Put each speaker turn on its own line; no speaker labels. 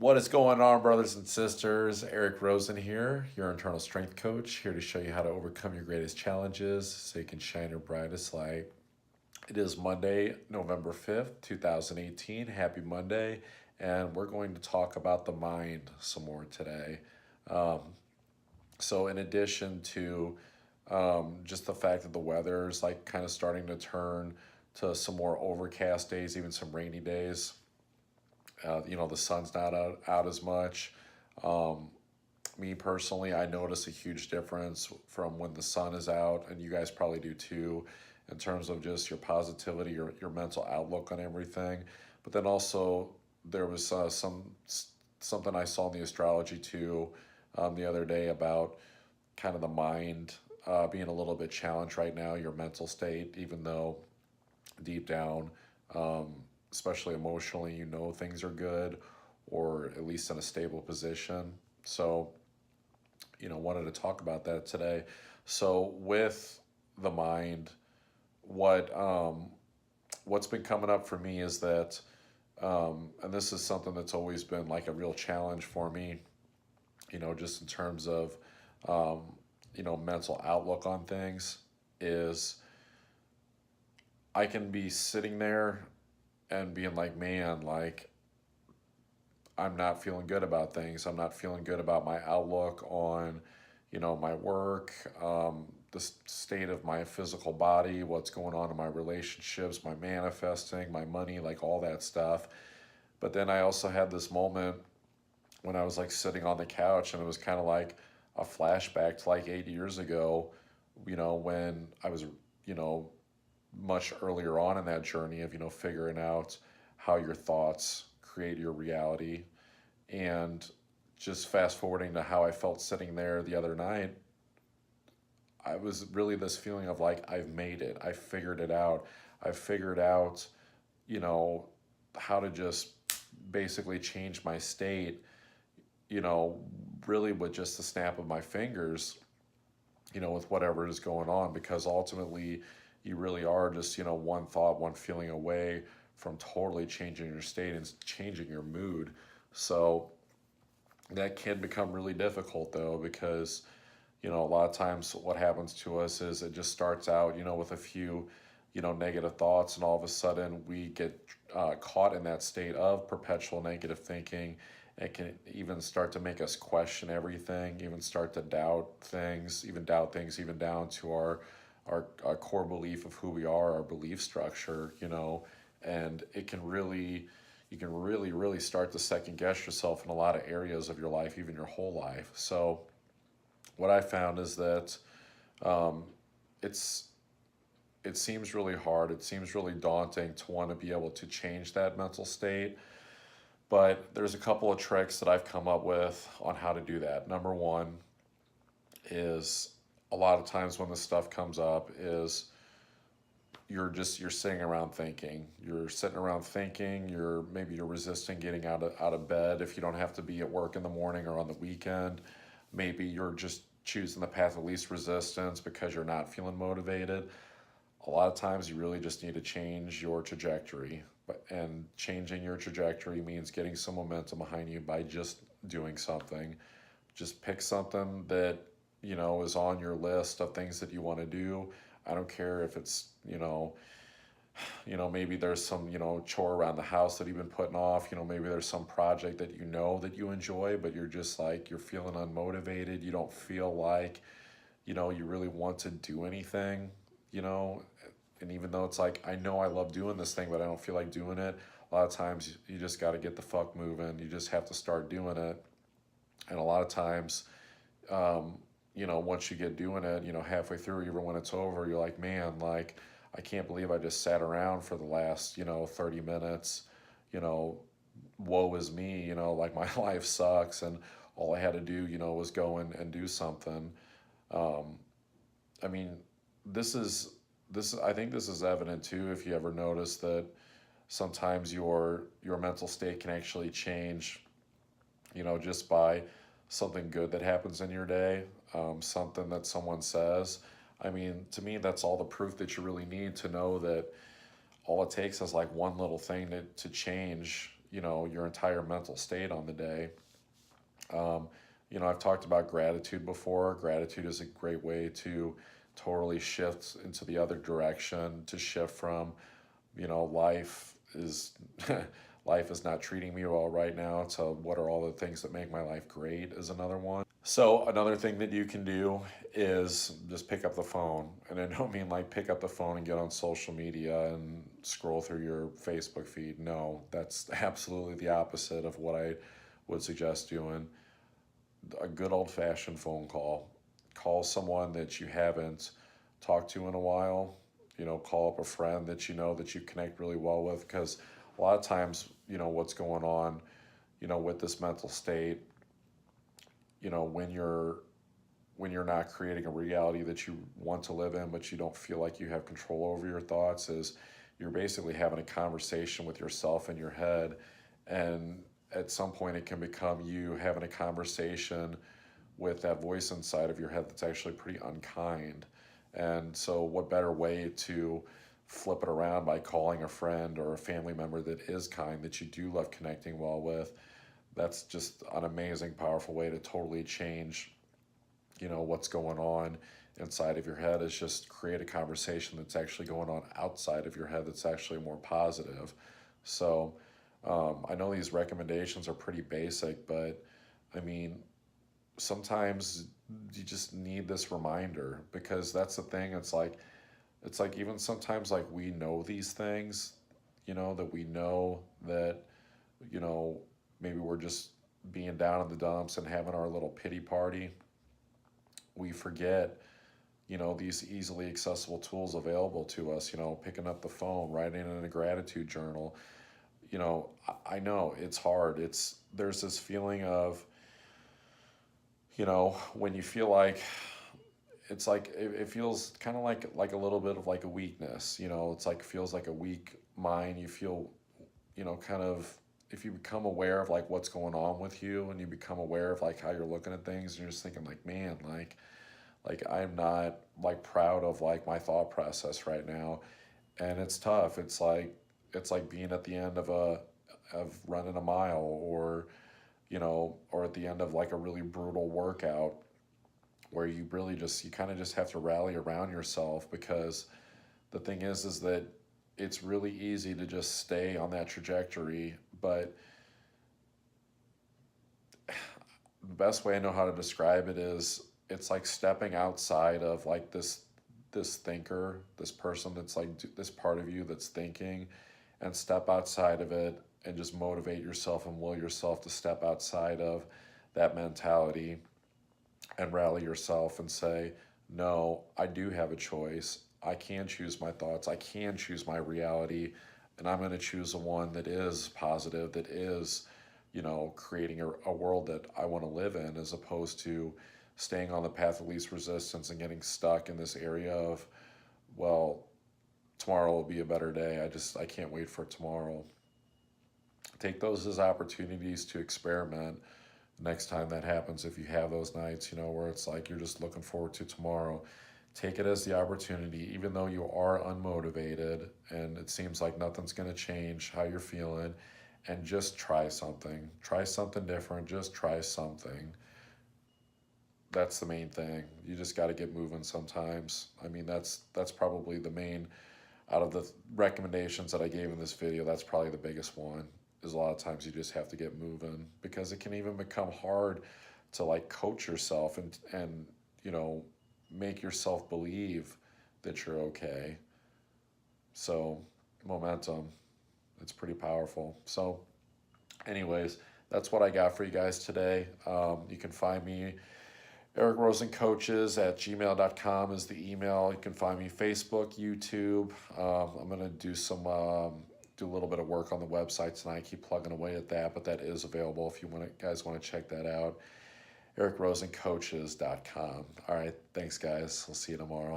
What is going on, brothers and sisters? Eric Rosen here, your internal strength coach, here to show you how to overcome your greatest challenges so you can shine your brightest light. It is Monday, November 5th, 2018. Happy Monday. And we're going to talk about the mind some more today. Um, in addition to just the fact that the weather is like kind of starting to turn to some more overcast days, even some rainy days, the sun's not out as much. Um, Me personally, I notice a huge difference from when the sun is out, and you guys probably do too, in terms of just your positivity, your mental outlook on everything. But then also, there was something I saw in the astrology too the other day about kind of the mind being a little bit challenged right now, your mental state, even though deep down, um, especially emotionally, you know things are good or at least in a stable position. So, wanted to talk about that today. So, with the mind, what what's been coming up for me is that, and this is something that's always been like a real challenge for me. Just in terms of, um, mental outlook on things, is I can be sitting there and being like, man, like I'm not feeling good about things. I'm not feeling good about my outlook on, my work, the state of my physical body, what's going on in my relationships, my manifesting, my money, like all that stuff. But then I also had this moment when I was like sitting on the couch, and it was kind of like a flashback to like 8 years ago, when I was, you know, much earlier on in that journey of, figuring out how your thoughts create your reality. And just fast forwarding to how I felt sitting there the other night, I was really this feeling of like, I've made it. I figured it out. I figured out, you know, how to just basically change my state, you know, really with just the snap of my fingers, with whatever is going on, because ultimately you really are just, one thought, one feeling away from totally changing your state and changing your mood. So that can become really difficult though, because a lot of times what happens to us is it just starts out, with a few, negative thoughts, and all of a sudden we get caught in that state of perpetual negative thinking. It can even start to make us question everything, even start to doubt things, even down to our core belief of who we are, our belief structure, and you can really, really start to second guess yourself in a lot of areas of your life, even your whole life. So what I found is that um, it's it seems really hard. It seems really daunting to want to be able to change that mental state. But there's a couple of tricks that I've come up with on how to do that. Number one is, a lot of times when this stuff comes up, is you're sitting around thinking. You're sitting around thinking. You're resisting getting out of bed if you don't have to be at work in the morning or on the weekend. Maybe you're just choosing the path of least resistance because you're not feeling motivated. A lot of times you really just need to change your trajectory. And changing your trajectory means getting some momentum behind you by just doing something. Just pick something that, is on your list of things that you want to do. I don't care if it's, maybe there's some, chore around the house that you've been putting off. Maybe there's some project that that you enjoy, but you're just like, you're feeling unmotivated. You don't feel like, you really want to do anything, you know. And even though it's like, I know I love doing this thing, but I don't feel like doing it, a lot of times you just got to get the fuck moving. You just have to start doing it. And a lot of times, um, once you get doing it, halfway through, even when it's over, you're like, man, like, I can't believe I just sat around for the last, 30 minutes, you know, woe is me, like my life sucks. And all I had to do, was go and do something. Um, I mean, this is I think this is evident too, if you ever notice that sometimes your mental state can actually change, just by something good that happens in your day, something that someone says. I mean, to me, that's all the proof that you really need to know that all it takes is like one little thing to change, your entire mental state on the day. Um, I've talked about gratitude before. Gratitude is a great way to totally shift into the other direction, to shift from, life is life is not treating me well right now, to what are all the things that make my life great is another one. So another thing that you can do is just pick up the phone. And I don't mean like pick up the phone and get on social media and scroll through your Facebook feed. No, that's absolutely the opposite of what I would suggest doing. A good old fashioned phone call. Call someone that you haven't talked to in a while. Call up a friend that you know that you connect really well with, because a lot of times, what's going on, with this mental state, when you're not creating a reality that you want to live in, but you don't feel like you have control over your thoughts, is you're basically having a conversation with yourself in your head. And at some point, it can become you having a conversation with that voice inside of your head that's actually pretty unkind. And so, what better way to flip it around by calling a friend or a family member that is kind, that you do love connecting well with? That's just an amazing, powerful way to totally change, what's going on inside of your head, is just create a conversation that's actually going on outside of your head that's actually more positive. So, I know these recommendations are pretty basic, but I mean, sometimes you just need this reminder, because that's the thing. It's like even sometimes, like, we know these things, that we know that, you know, maybe we're just being down in the dumps and having our little pity party. We forget, these easily accessible tools available to us, picking up the phone, writing in a gratitude journal. I know it's hard. There's this feeling of, when you feel like, it's like it feels kind of like a little bit of like a weakness. It's like, feels like a weak mind. You feel, kind of, if you become aware of like what's going on with you, and you become aware of like how you're looking at things, and you're just thinking like, man, like I'm not like proud of like my thought process right now. And it's tough. It's like being at the end of running a mile, or at the end of like a really brutal workout, where you kind of just have to rally around yourself. Because the thing is that it's really easy to just stay on that trajectory. But the best way I know how to describe it is, it's like stepping outside of like this thinker, this person that's like this part of you that's thinking, and step outside of it, and just motivate yourself and will yourself to step outside of that mentality, and rally yourself and say, no, I do have a choice. I can choose my thoughts. I can choose my reality. And I'm going to choose the one that is positive, that is, creating a world that I want to live in, as opposed to staying on the path of least resistance and getting stuck in this area of, well, tomorrow will be a better day. I can't wait for tomorrow. Take those as opportunities to experiment. Next time that happens, if you have those nights, where it's like you're just looking forward to tomorrow, take it as the opportunity, even though you are unmotivated and it seems like nothing's going to change how you're feeling, and just try something. Try something different. Just try something. That's the main thing. You just got to get moving sometimes. I mean, that's probably the main, out of the recommendations that I gave in this video, that's probably the biggest one. Is a lot of times you just have to get moving, because it can even become hard to like coach yourself and make yourself believe that you're okay. So momentum, it's pretty powerful. So anyways, that's what I got for you guys today. You can find me, Eric Rosen Coaches at gmail.com is the email. You can find me Facebook, YouTube. I'm going to do a little bit of work on the website tonight. Keep plugging away at that, but that is available if you guys want to check that out. EricRosenCoaches.com. All right, thanks guys. I'll see you tomorrow.